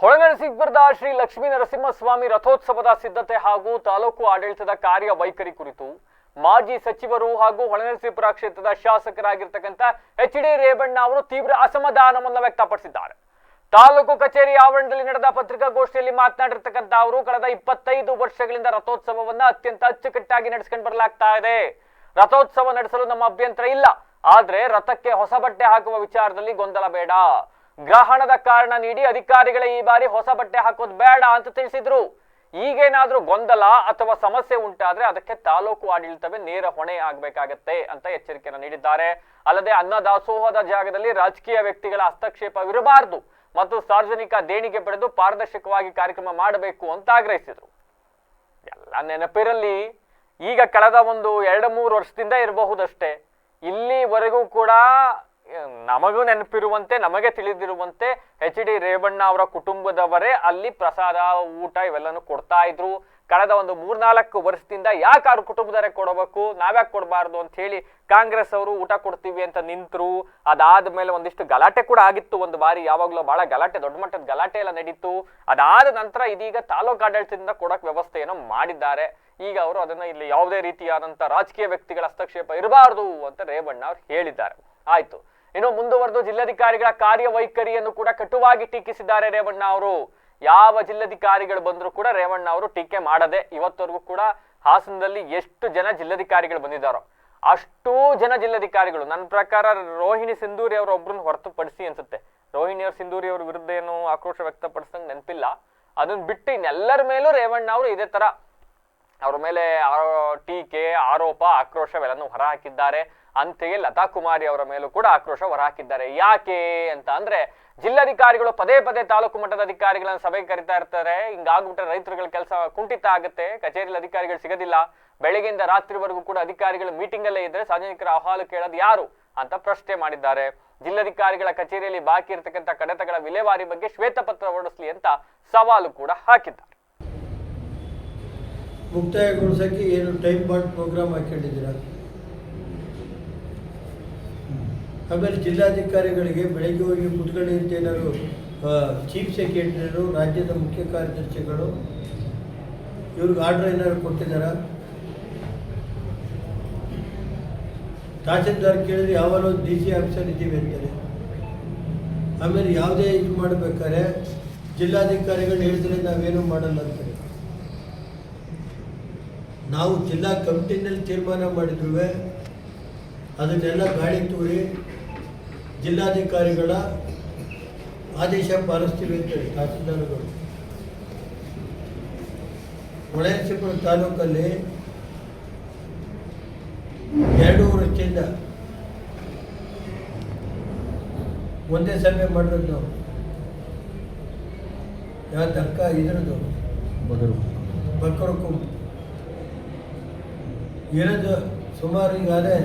ಹೊಳೆನರಸೀಪುರದ ಶ್ರೀ ಲಕ್ಷ್ಮೀ ನರಸಿಂಹಸ್ವಾಮಿ ರಥೋತ್ಸವದ ಸಿದ್ಧತೆ ಹಾಗೂ ತಾಲೂಕು ಆಡಳಿತದ ಕಾರ್ಯವೈಖರಿ ಕುರಿತು ಮಾಜಿ ಸಚಿವರು ಹಾಗೂ ಹೊಳೆನರಸೀಪುರ ಕ್ಷೇತ್ರದ ಶಾಸಕರಾಗಿರ್ತಕ್ಕಂಥ ಎಚ್.ಡಿ. ರೇವಣ್ಣ ಅವರು ತೀವ್ರ ಅಸಮಾಧಾನವನ್ನು ವ್ಯಕ್ತಪಡಿಸಿದ್ದಾರೆ. ತಾಲೂಕು ಕಚೇರಿ ಆವರಣದಲ್ಲಿ ನಡೆದ ಪತ್ರಿಕಾಗೋಷ್ಠಿಯಲ್ಲಿ ಮಾತನಾಡಿರ್ತಕ್ಕಂಥ ಅವರು ಕಳೆದ 25 ವರ್ಷಗಳಿಂದ ರಥೋತ್ಸವವನ್ನ ಅತ್ಯಂತ ಅಚ್ಚುಕಟ್ಟಾಗಿ ನಡೆಸಿಕೊಂಡು ಬರಲಾಗ್ತಾ ಇದೆ. ರಥೋತ್ಸವ ನಡೆಸಲು ನಮ್ಮ ಅಭ್ಯಂತರ ಇಲ್ಲ, ಆದ್ರೆ ರಥಕ್ಕೆ ಹೊಸ ಬಟ್ಟೆ ಹಾಕುವ ವಿಚಾರದಲ್ಲಿ ಗೊಂದಲ ಬೇಡ. ಗ್ರಹಣದ ಕಾರಣ ನೀಡಿ ಅಧಿಕಾರಿಗಳೇ ಈ ಬಾರಿ ಹೊಸ ಬಟ್ಟೆ ಹಾಕೋದು ಬೇಡ ಅಂತ ತಿಳಿಸಿದ್ರು. ಈಗೇನಾದ್ರೂ ಗೊಂದಲ ಅಥವಾ ಸಮಸ್ಯೆ ಉಂಟಾದ್ರೆ ಅದಕ್ಕೆ ತಾಲೂಕು ಆಡಳಿತವೇ ನೇರ ಹೊಣೆ ಆಗ್ಬೇಕಾಗತ್ತೆ ಅಂತ ಎಚ್ಚರಿಕೆಯನ್ನು ನೀಡಿದ್ದಾರೆ. ಅಲ್ಲದೆ ಅನ್ನದಾಸೋಹದ ಜಾಗದಲ್ಲಿ ರಾಜಕೀಯ ವ್ಯಕ್ತಿಗಳ ಹಸ್ತಕ್ಷೇಪವಿರಬಾರದು ಮತ್ತು ಸಾರ್ವಜನಿಕ ದೇಣಿಗೆ ಪಡೆದು ಪಾರದರ್ಶಕವಾಗಿ ಕಾರ್ಯಕ್ರಮ ಮಾಡಬೇಕು ಅಂತ ಆಗ್ರಹಿಸಿದ್ರು. ಎಲ್ಲ ನೆನಪಿರಲಿ, ಈಗ ಕಳೆದ ಒಂದು 2-3 ವರ್ಷದಿಂದ ಇರಬಹುದಷ್ಟೇ, ಇಲ್ಲಿವರೆಗೂ ಕೂಡ ನಮಗೂ ನೆನಪಿರುವಂತೆ ನಮಗೆ ತಿಳಿದಿರುವಂತೆ ಎಚ್.ಡಿ. ರೇವಣ್ಣ ಅವರ ಕುಟುಂಬದವರೇ ಅಲ್ಲಿ ಪ್ರಸಾದ ಊಟ ಇವೆಲ್ಲನೂ ಕೊಡ್ತಾ ಇದ್ರು. ಕಳೆದ ಒಂದು 3-4 ವರ್ಷದಿಂದ ಯಾಕೆ ಅವ್ರ ಕುಟುಂಬದವರೇ ಕೊಡಬೇಕು, ನಾವ್ಯಾಕೆ ಕೊಡಬಾರ್ದು ಅಂತ ಹೇಳಿ ಕಾಂಗ್ರೆಸ್ ಅವರು ಊಟ ಕೊಡ್ತೀವಿ ಅಂತ ನಿಂತರು. ಅದಾದ್ಮೇಲೆ ಒಂದಿಷ್ಟು ಗಲಾಟೆ ಕೂಡ ಆಗಿತ್ತು, ಒಂದು ಬಾರಿ ಯಾವಾಗ್ಲೂ ಬಹಳ ಗಲಾಟೆ, ದೊಡ್ಡ ಮಟ್ಟದ ಗಲಾಟೆ ಎಲ್ಲ ನಡೀತು. ಅದಾದ ನಂತರ ಇದೀಗ ತಾಲೂಕು ಆಡಳಿತದಿಂದ ಕೊಡಕ್ ವ್ಯವಸ್ಥೆಯನ್ನು ಮಾಡಿದ್ದಾರೆ. ಈಗ ಅವರು ಅದನ್ನ ಇಲ್ಲಿ ಯಾವುದೇ ರೀತಿಯಾದಂತ ರಾಜಕೀಯ ವ್ಯಕ್ತಿಗಳ ಹಸ್ತಕ್ಷೇಪ ಇರಬಾರದು ಅಂತ ರೇವಣ್ಣ ಅವ್ರು ಹೇಳಿದ್ದಾರೆ. ಆಯ್ತು, ಇನ್ನು ಮುಂದುವರೆದು ಜಿಲ್ಲಾಧಿಕಾರಿಗಳ ಕಾರ್ಯವೈಖರಿಯನ್ನು ಕೂಡ ಕಟುವಾಗಿ ಟೀಕಿಸಿದ್ದಾರೆ ರೇವಣ್ಣ ಅವರು. ಯಾವ ಜಿಲ್ಲಾಧಿಕಾರಿಗಳು ಬಂದ್ರು ಕೂಡ ರೇವಣ್ಣ ಅವರು ಟೀಕೆ ಮಾಡದೆ ಇವತ್ತವರೆಗೂ ಕೂಡ ಹಾಸನದಲ್ಲಿ ಎಷ್ಟು ಜನ ಜಿಲ್ಲಾಧಿಕಾರಿಗಳು ಬಂದಿದ್ದಾರೋ ಅಷ್ಟೂ ಜನ ಜಿಲ್ಲಾಧಿಕಾರಿಗಳು, ನನ್ನ ಪ್ರಕಾರ ರೋಹಿಣಿ ಸಿಂಧೂರಿ ಅವರು ಒಬ್ರನ್ನ ಹೊರತುಪಡಿಸಿ ಅನ್ಸುತ್ತೆ, ರೋಹಿಣಿ ಅವ್ರ ಸಿಂಧೂರಿ ಅವ್ರ ವಿರುದ್ಧ ಏನು ಆಕ್ರೋಶ ವ್ಯಕ್ತಪಡಿಸಂಗ್ ನೆನಪಿಲ್ಲ. ಅದನ್ನ ಬಿಟ್ಟು ಇನ್ನೆಲ್ಲರ ಮೇಲೂ ರೇವಣ್ಣ ಅವರು ಇದೇ ತರ ಅವ್ರ ಮೇಲೆ ಟೀಕೆ, ಆರೋಪ, ಆಕ್ರೋಶವೆಲ್ಲನೂ ಹೊರ ಹಾಕಿದ್ದಾರೆ. ಅಂತೆಯೇ ಲತಾ ಕುಮಾರಿ ಅವರ ಮೇಲೂ ಕೂಡ ಆಕ್ರೋಶ ಹೊರಹಾಕಿದ್ದಾರೆ. ಯಾಕೆ ಅಂತ ಅಂದ್ರೆ, ಜಿಲ್ಲಾಧಿಕಾರಿಗಳು ಪದೇ ಪದೇ ತಾಲೂಕು ಮಟ್ಟದ ಅಧಿಕಾರಿಗಳನ್ನ ಸಭೆಗೆ ಕರಿತಾ ಇರ್ತಾರೆ. ಹಿಂಗಾಗ್ಬಿಟ್ರೆ ರೈತರುಗಳ ಕೆಲಸ ಕುಂಠಿತ ಆಗುತ್ತೆ, ಕಚೇರಿಯಲ್ಲಿ ಅಧಿಕಾರಿಗಳು ಸಿಗೋದಿಲ್ಲ. ಬೆಳಗ್ಗೆಯಿಂದ ರಾತ್ರಿವರೆಗೂ ಕೂಡ ಅಧಿಕಾರಿಗಳು ಮೀಟಿಂಗ್ ಅಲ್ಲೇ ಇದ್ರೆ ಸಾರ್ವಜನಿಕರ ಅಹವಾಲು ಕೇಳೋದು ಯಾರು ಅಂತ ಪ್ರಶ್ನೆ ಮಾಡಿದ್ದಾರೆ. ಜಿಲ್ಲಾಧಿಕಾರಿಗಳ ಕಚೇರಿಯಲ್ಲಿ ಬಾಕಿ ಇರತಕ್ಕಂಥ ಕಡತಗಳ ವಿಲೇವಾರಿ ಬಗ್ಗೆ ಶ್ವೇತಪತ್ರ ಹೊರಡಿಸಲಿ ಅಂತ ಸವಾಲು ಕೂಡ ಹಾಕಿದ್ದಾರೆ. ಮುಕ್ತಾಯಗೊಳಿಸಕ್ಕೆ ಏನು ಟೈಮ್ ಬಾಂಡ್ ಪ್ರೋಗ್ರಾಮ್ ಹಾಕೊಂಡಿದ್ದೀರಾ? ಆಮೇಲೆ ಜಿಲ್ಲಾಧಿಕಾರಿಗಳಿಗೆ ಬೆಳಗ್ಗೆ ಹೋಗಿ ಕುತ್ಕೊಳ್ಳಿ ಅಂತ ಏನಾದ್ರು ಚೀಫ್ ಸೆಕ್ರೆಟರಿಗಳು, ರಾಜ್ಯದ ಮುಖ್ಯ ಕಾರ್ಯದರ್ಶಿಗಳು ಇವ್ರಿಗೆ ಆರ್ಡರ್ ಏನಾದ್ರು ಕೊಟ್ಟಿದ್ದಾರಾ? ತಹಸೀಲ್ದಾರ್ ಕೇಳಿದ್ರೆ ಯಾವಾಗಲೂ DC ಆಫೀಸರ್ ಇದ್ದೀವಿ ಅಂತಾರೆ. ಆಮೇಲೆ ಯಾವುದೇ ಇದು ಮಾಡಬೇಕಾದ್ರೆ ಜಿಲ್ಲಾಧಿಕಾರಿಗಳು ಹೇಳಿದ್ರೆ ನಾವೇನು ಮಾಡಲ್ಲ ಅಂತಾರೆ. ನಾವು ಜಿಲ್ಲಾ ಕಮಿಟಿನಲ್ಲಿ ತೀರ್ಮಾನ ಮಾಡಿದ್ರೂ ಅದನ್ನೆಲ್ಲ ಗಾಳಿ ತೂರಿ ಜಿಲ್ಲಾಧಿಕಾರಿಗಳ ಆದೇಶ ಪಾಲಿಸ್ತೀವಿ ಅಂತೇಳಿ ತಹಸೀಲ್ದಾರ್ಗಳು. ಹೊಳೆನರಸೀಪುರ ತಾಲೂಕಲ್ಲಿ 2 ವರ್ಷದಿಂದ ಒಂದೇ ಸಭೆ ಮಾಡಿರೋದು ನಾವು. ಯಾವ ತರ್ಕ ಇದ್ರದ್ದು ಬಕರಕ್ಕೂ ಇರೋದು ಸುಮಾರು ಈಗಾಗಲೇ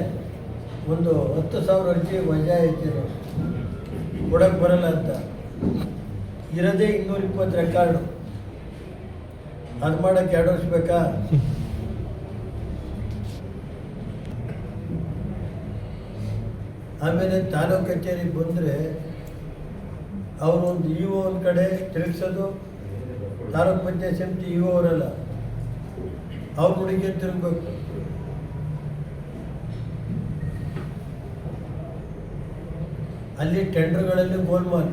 ಒಂದು 10,000 ಅರ್ಜಿ ವಜಾ ಐತಿರೋ ಕೊಡಕ್ಕೆ ಬರಲ್ಲ ಅಂತ. ಇರೋದೇ 220 ರೆಕಾರ್ಡು. ಅದು ಮಾಡೋಕ್ಕೆ 2 ವರ್ಷ ಬೇಕಾ? ಆಮೇಲೆ ತಾಲೂಕು ಕಚೇರಿಗೆ ಬಂದರೆ ಅವರು ಒಂದು ಇಒ ಒಂದು ಕಡೆ ತಿರುಗಿಸೋದು, ತಾಲೂಕು ಪಂಚಾಯತ್ ಸಮಿತಿ ಇಒ ಅವರಲ್ಲ, ಅವ್ರ ಹುಡುಗಿ ತಿರುಗಬೇಕು. ಅಲ್ಲಿ ಟೆಂಡರ್ಗಳಲ್ಲಿ ಗೋಲ್ಮಾಲ್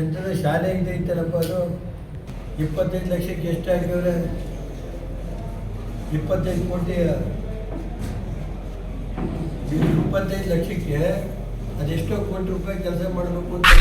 ಎಂಥದ್ದು ಶಾಲೆ ಇದೈತಲ್ಲಪ್ಪ, ಅದು 25 ಲಕ್ಷಕ್ಕೆ ಎಷ್ಟು ಹಾಕಿವ್ರೆ? 25 ಕೋಟಿ, 25 ಲಕ್ಷಕ್ಕೆ ಅದೆಷ್ಟೋ ಕೋಟಿ ರೂಪಾಯಿ ಕೆಲಸ ಮಾಡಬೇಕು ಅಂತ